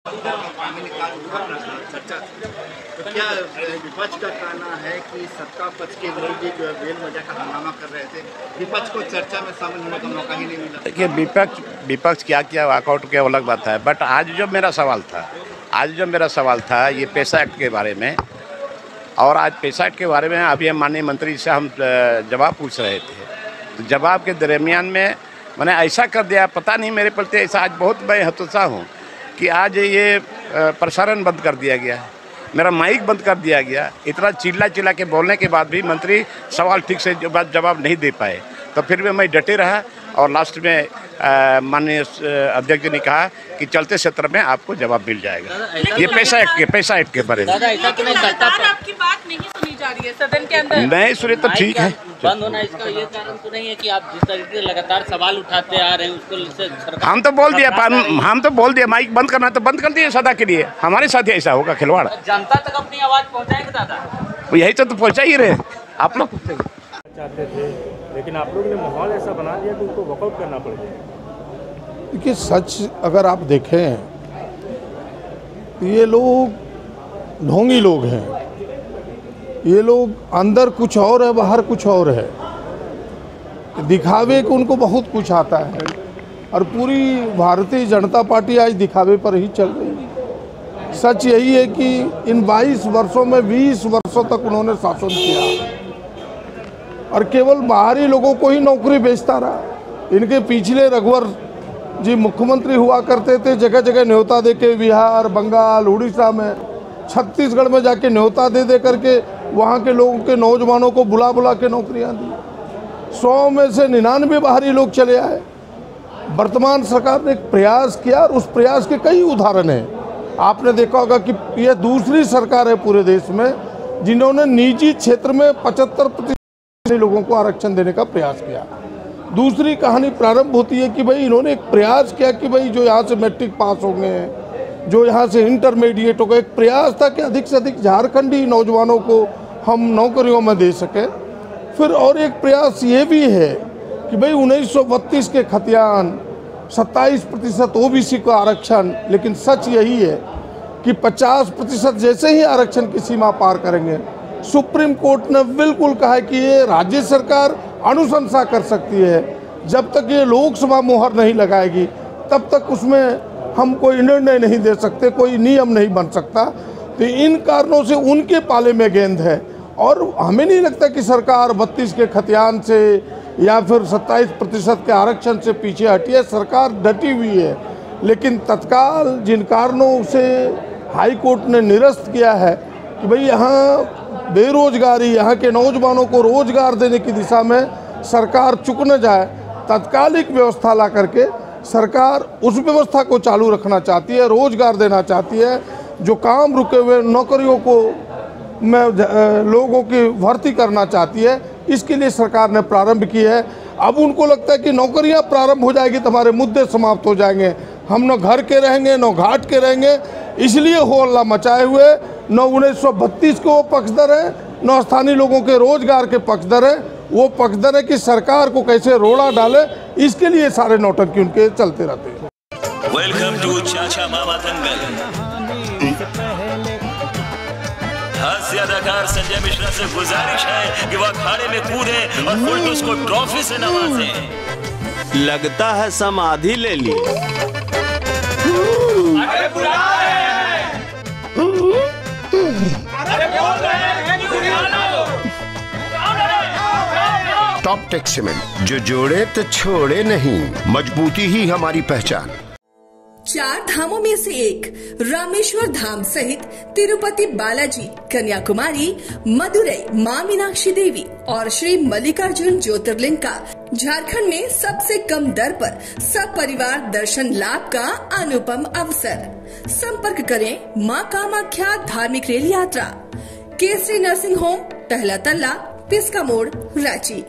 चर्चा तो क्या विपक्ष का कहना है कि सत्ता पक्ष के लोग भी जो है बेल वजह का हंगामा कर रहे थे, विपक्ष को चर्चा में शामिल होने का मौका ही नहीं मिला। देखिए विपक्ष क्या किया वॉकआउट किया अलग बात है, बट आज जो मेरा सवाल था ये पैसा एक्ट के बारे में, और आज पैसा एक्ट के बारे में अभी माननीय मंत्री से हम जवाब पूछ रहे थे, तो जवाब के दरमियान में मैंने ऐसा कर दिया, पता नहीं मेरे प्रति ऐसा आज बहुत मैं हतोत्साह हूँ कि आज ये प्रसारण बंद कर दिया गया, मेरा माइक बंद कर दिया गया। इतना चिल्ला के बोलने के बाद भी मंत्री सवाल ठीक से जवाब नहीं दे पाए, तो फिर भी मैं डटे रहा और लास्ट में माननीय अध्यक्ष जी ने कहा कि चलते सत्र में आपको जवाब मिल जाएगा। ये पैसा एक्ट के बारे में आपकी बात नहीं सुनी जा रही है सदन के अंदर, नहीं सुनी तो ठीक है। बंद होना इसका ये कारण तो नहीं है कि आप जिस तरीके से लगातार सवाल उठाते आ रहे हैं उसको हम तो बोल दिया माइक बंद करना तो बंद कर दिए सदा के लिए। हमारे साथ ही ऐसा होगा खिलवाड़, जनता तक अपनी आवाज पहुंचाएंगे दादा, यही तो पहुंचा ही रहे आप लोग चाहते थे, लेकिन आप लोग ने माहौल ऐसा बना दिया कि उनको वॉकआउट करना पड़ गया। देखिए सच अगर आप देखें तो ये लोग ढोंगी लोग हैं, ये लोग अंदर कुछ और है बाहर कुछ और है, दिखावे को उनको बहुत कुछ आता है और पूरी भारतीय जनता पार्टी आज दिखावे पर ही चल रही है। सच यही है कि इन 22 वर्षों में 20 वर्षों तक उन्होंने शासन किया और केवल बाहरी लोगों को ही नौकरी बेचता रहा। इनके पिछले रघुवर जी मुख्यमंत्री हुआ करते थे, जगह जगह न्योता दे के बिहार, बंगाल, उड़ीसा में, छत्तीसगढ़ में जाके न्योता दे करके वहाँ के लोगों के नौजवानों को बुला के नौकरियाँ दी। 100 में से 99 बाहरी लोग चले आए। वर्तमान सरकार ने एक प्रयास किया और उस प्रयास के कई उदाहरण हैं। आपने देखा होगा कि यह दूसरी सरकार है पूरे देश में जिन्होंने निजी क्षेत्र में 75% लोगों को आरक्षण देने का प्रयास किया। दूसरी कहानी प्रारंभ होती है कि भाई इन्होंने एक प्रयास किया कि भाई जो यहाँ से मैट्रिक पास हो गए हैं, जो यहाँ से इंटरमीडिएट हो गए, एक प्रयास था कि अधिक से अधिक झारखंडी नौजवानों को हम नौकरियों में दे सकें। फिर और एक प्रयास ये भी है कि भाई 1932 के खतियान 27% ओबीसी को आरक्षण, लेकिन सच यही है कि 50% जैसे ही आरक्षण की सीमा पार करेंगे, सुप्रीम कोर्ट ने बिल्कुल कहा है कि ये राज्य सरकार अनुशंसा कर सकती है, जब तक ये लोकसभा मोहर नहीं लगाएगी तब तक उसमें हम कोई निर्णय नहीं दे सकते, कोई नियम नहीं बन सकता। तो इन कारणों से उनके पाले में गेंद है और हमें नहीं लगता कि सरकार 32 के खतियान से या फिर 27% के आरक्षण से पीछे हटी है। सरकार डटी हुई है, लेकिन तत्काल जिन कारणों से हाई कोर्ट ने निरस्त किया है कि भाई यहाँ बेरोजगारी, यहाँ के नौजवानों को रोजगार देने की दिशा में सरकार चुक न जाए, तात्कालिक व्यवस्था ला करके सरकार उस व्यवस्था को चालू रखना चाहती है, रोजगार देना चाहती है। जो काम रुके हुए नौकरियों को में लोगों की भर्ती करना चाहती है, इसके लिए सरकार ने प्रारंभ की है। अब उनको लगता है कि नौकरियां प्रारंभ हो जाएगी तो हमारे मुद्दे समाप्त हो जाएंगे, हम न घर के रहेंगे न घाट के रहेंगे, इसलिए हो हल्ला मचाए हुए न 1932 के वो पक्षधर है न स्थानीय लोगों के रोजगार के पक्षधर है। वो पक्षधर है कि सरकार को कैसे रोड़ा डाले, इसके लिए सारे नौटंकी उनके चलते रहते हैं। वेलकम टू चाचा मामा दंगल। हास्य अदाकार संजय मिश्रा से गुजारिश है कि वह अखाड़े में कूदे और फुलटूस को ट्रॉफी से नवाजे। लगता है समाधि ले ली। टॉप टेक सीमेंट, जो जोड़े तो छोड़े नहीं, मजबूती ही हमारी पहचान। 4 धामों में से एक रामेश्वर धाम सहित तिरुपति बालाजी, कन्याकुमारी, मदुरई, माँ मीनाक्षी देवी और श्री मल्लिकार्जुन ज्योतिर्लिंग का झारखंड में सबसे कम दर पर सब परिवार दर्शन लाभ का अनुपम अवसर। संपर्क करें माँ कामाख्या धार्मिक रेल यात्रा, केसरी नर्सिंग होम, पहला तल्ला, पिस्का मोड़, रांची।